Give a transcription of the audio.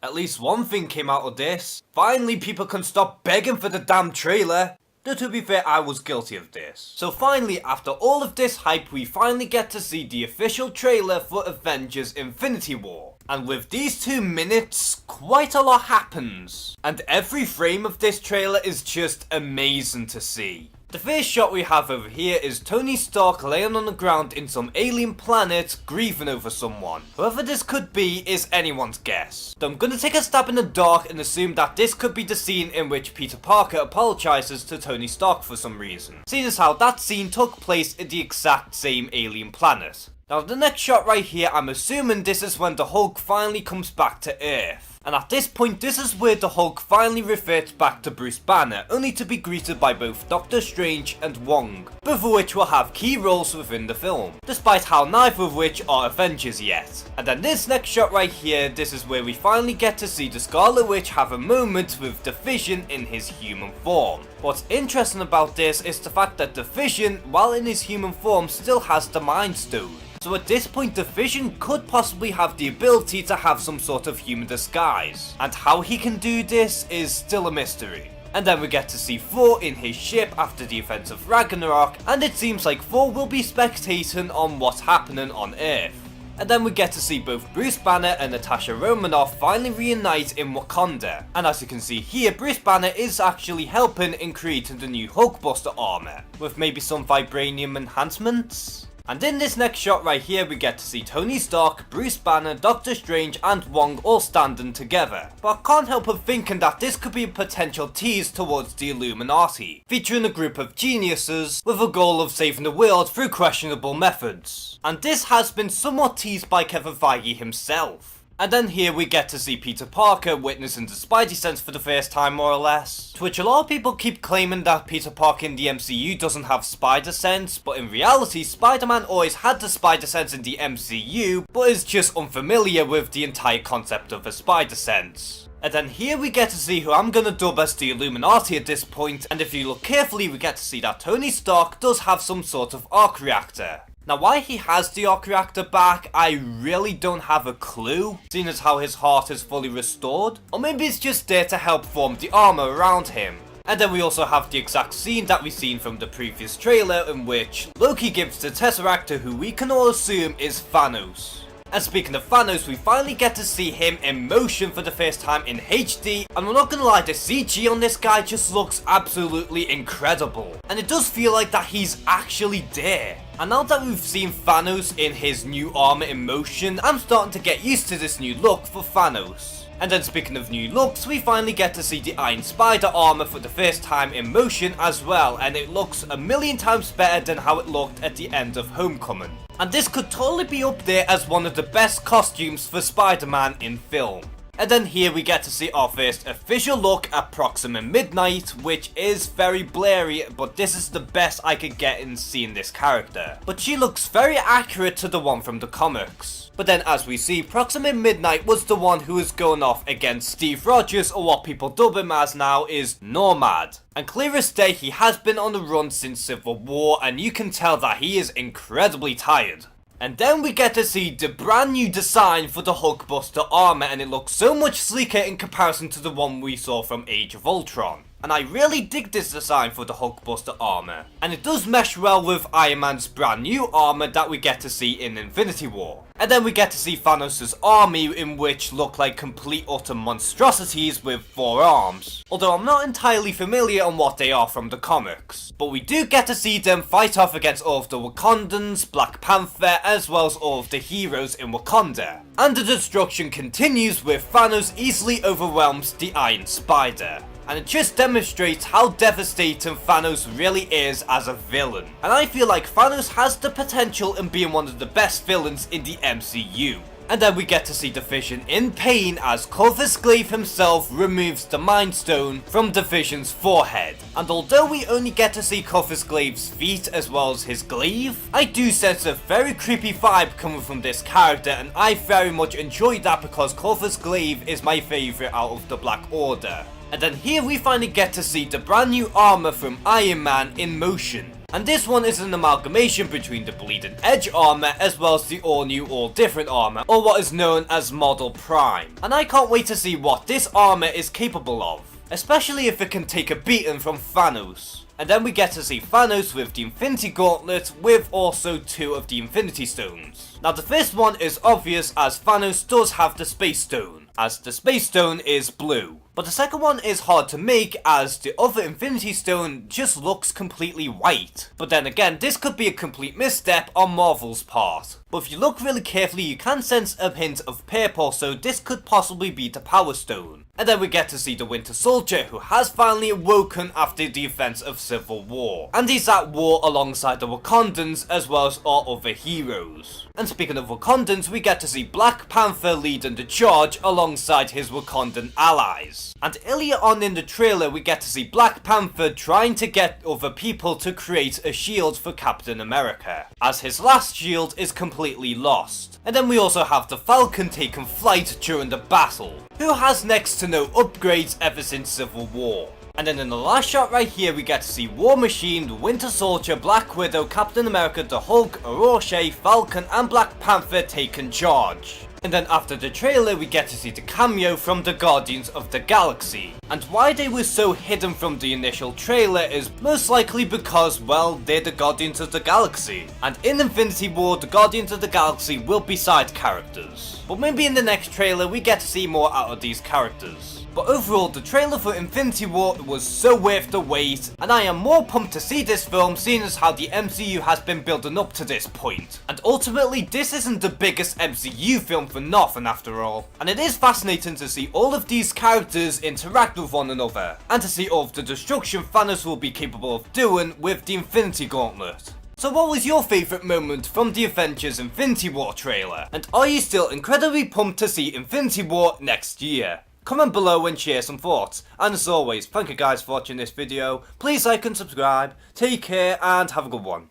At least one thing came out of this. Finally people can stop begging for the damn trailer. Though to be fair, I was guilty of this. So finally, after all of this hype, we finally get to see the official trailer for Avengers Infinity War. And with these 2 minutes, quite a lot happens. And every frame of this trailer is just amazing to see. The first shot we have over here is Tony Stark laying on the ground in some alien planet, grieving over someone. Whoever this could be is anyone's guess. So I'm gonna take a stab in the dark and assume that this could be the scene in which Peter Parker apologizes to Tony Stark for some reason, seeing as how that scene took place in the exact same alien planet. Now the next shot right here, I'm assuming this is when the Hulk finally comes back to Earth. And at this point, this is where the Hulk finally reverts back to Bruce Banner, only to be greeted by both Doctor Strange and Wong, both of which will have key roles within the film, despite how neither of which are Avengers yet. And then this next shot right here, this is where we finally get to see the Scarlet Witch have a moment with the Vision in his human form. What's interesting about this is the fact that the Vision, while in his human form, still has the Mind Stone. So at this point, the Vision could possibly have the ability to have some sort of human disguise, and how he can do this is still a mystery. And then we get to see Thor in his ship after the events of Ragnarok, and it seems like Thor will be spectating on what's happening on Earth. And then we get to see both Bruce Banner and Natasha Romanoff finally reunite in Wakanda. And as you can see here, Bruce Banner is actually helping in creating the new Hulkbuster armor, with maybe some vibranium enhancements. And in this next shot right here, we get to see Tony Stark, Bruce Banner, Doctor Strange and Wong all standing together. But I can't help but thinking that this could be a potential tease towards the Illuminati, featuring a group of geniuses with a goal of saving the world through questionable methods. And this has been somewhat teased by Kevin Feige himself. And then here we get to see Peter Parker witnessing the Spidey sense for the first time, more or less. To which a lot of people keep claiming that Peter Parker in the MCU doesn't have spider sense, but in reality Spider-Man always had the spider sense in the MCU, but is just unfamiliar with the entire concept of a spider sense. And then here we get to see who I'm gonna dub as the Illuminati at this point, and if you look carefully we get to see that Tony Stark does have some sort of arc reactor. Now why he has the arc reactor back, I really don't have a clue, seeing as how his heart is fully restored. Or maybe it's just there to help form the armor around him. And then we also have the exact scene that we've seen from the previous trailer in which Loki gives the Tesseract to who we can all assume is Thanos. And speaking of Thanos, we finally get to see him in motion for the first time in HD, and I'm not gonna lie, the CG on this guy just looks absolutely incredible. And it does feel like that he's actually there. And now that we've seen Thanos in his new armor in motion, I'm starting to get used to this new look for Thanos. And then speaking of new looks, we finally get to see the Iron Spider armor for the first time in motion as well, and it looks a million times better than how it looked at the end of Homecoming. And this could totally be up there as one of the best costumes for Spider-Man in film. And then here we get to see our first official look at Proxima Midnight, which is very blurry, but this is the best I could get in seeing this character. But she looks very accurate to the one from the comics. But then as we see, Proxima Midnight was the one who was going off against Steve Rogers, or what people dub him as now is Nomad. And clear as day, he has been on the run since Civil War, and you can tell that he is incredibly tired. And then we get to see the brand new design for the Hulkbuster armor, and it looks so much sleeker in comparison to the one we saw from Age of Ultron. And I really dig this design for the Hulkbuster armor. And it does mesh well with Iron Man's brand new armor that we get to see in Infinity War. And then we get to see Thanos' army, in which look like complete utter monstrosities with 4 arms. Although I'm not entirely familiar on what they are from the comics. But we do get to see them fight off against all of the Wakandans, Black Panther, as well as all of the heroes in Wakanda. And the destruction continues with Thanos easily overwhelms the Iron Spider. And it just demonstrates how devastating Thanos really is as a villain. And I feel like Thanos has the potential in being one of the best villains in the MCU. And then we get to see the Vision in pain as Corvus Glaive himself removes the Mind Stone from the Vision's forehead. And although we only get to see Corvus Glaive's feet as well as his glaive, I do sense a very creepy vibe coming from this character, and I very much enjoyed that because Corvus Glaive is my favourite out of the Black Order. And then here we finally get to see the brand new armor from Iron Man in motion. And this one is an amalgamation between the Bleeding Edge armor as well as the all new all different armor, or what is known as Model Prime. And I can't wait to see what this armor is capable of, especially if it can take a beating from Thanos. And then we get to see Thanos with the Infinity Gauntlet with also 2 of the Infinity Stones. Now the first one is obvious as Thanos does have the Space Stone, as the Space Stone is blue. But the second one is hard to make as the other Infinity Stone just looks completely white. But then again, this could be a complete misstep on Marvel's part. But if you look really carefully, you can sense a hint of purple, so this could possibly be the Power Stone. And then we get to see the Winter Soldier, who has finally awoken after the events of Civil War. And he's at war alongside the Wakandans as well as our other heroes. And speaking of Wakandans, we get to see Black Panther leading the charge alongside his Wakandan allies. And earlier on in the trailer, we get to see Black Panther trying to get other people to create a shield for Captain America, as his last shield is completely lost. And then we also have the Falcon taking flight during the battle, who has next to no upgrades ever since Civil War. And then in the last shot right here, we get to see War Machine, the Winter Soldier, Black Widow, Captain America, the Hulk, Rorschach, Falcon and Black Panther taking charge. And then after the trailer, we get to see the cameo from the Guardians of the Galaxy. And why they were so hidden from the initial trailer is most likely because, well, they're the Guardians of the Galaxy. And in Infinity War, the Guardians of the Galaxy will be side characters. But maybe in the next trailer, we get to see more out of these characters. But overall, the trailer for Infinity War was so worth the wait, and I am more pumped to see this film seeing as how the MCU has been building up to this point. And ultimately, this isn't the biggest MCU film for nothing after all. And it is fascinating to see all of these characters interact with one another, and to see all of the destruction Thanos will be capable of doing with the Infinity Gauntlet. So what was your favourite moment from the Avengers Infinity War trailer? And are you still incredibly pumped to see Infinity War next year? Comment below and share some thoughts. And as always, thank you guys for watching this video. Please like and subscribe. Take care and have a good one.